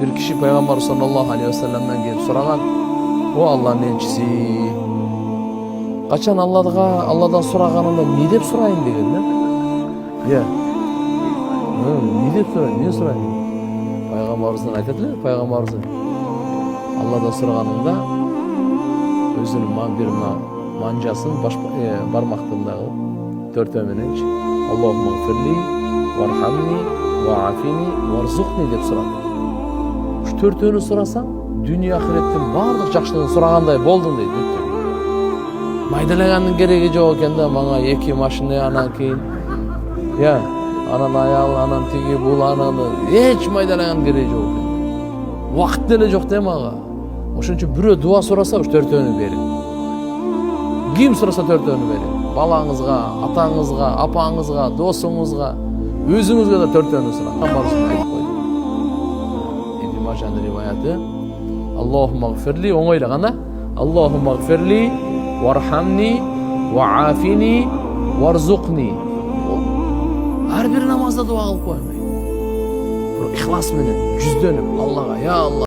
Bir kişi Peygamber sallallahu aleyhi ve sellem'den gelip soragan, o Allah'ın elçisi, kaçan Allah'dan soraganında ne dep sorayın degenler. Ya, ne dep sorayın, ne sorayın? Peygamberimizden aytadilar, Peygamberimiz Allah'dan soraganında özünün bir mancaсын barmактарындағы төртөөнүнчү Аллахумма гфирли вархамни ваафини варзукни деп сурады. Уш төртөөнү сурасаң, дүйнө ахиреттин баардык жакшылыгын сурагандай болдуң дейт. Майдалагандын кереги жок экен да, мага 2 машина, анан кийин анан аял, анан тиги бул, анан эч майдалагандын кереги жок экен. Убакыт деле жок да мага. Ошон үчүн бирөө дуа сураса, уш төртөөнү берин. Ким сураса төртөөнү берин. Балаңызга, атаңызга, апаңызга, досуңузга, өзүңүзгө да төртөөнү сураңыз. Барысын айтып койду. Ибн Мажанын риваяты. Аллахумма гфирли, оңойлаганда, Аллахумма гфирли вархамни ваафини варзукни. Ар бир намазда дуа кылып коймой. Ихлас менен, жүздөнүп Аллага, я Алла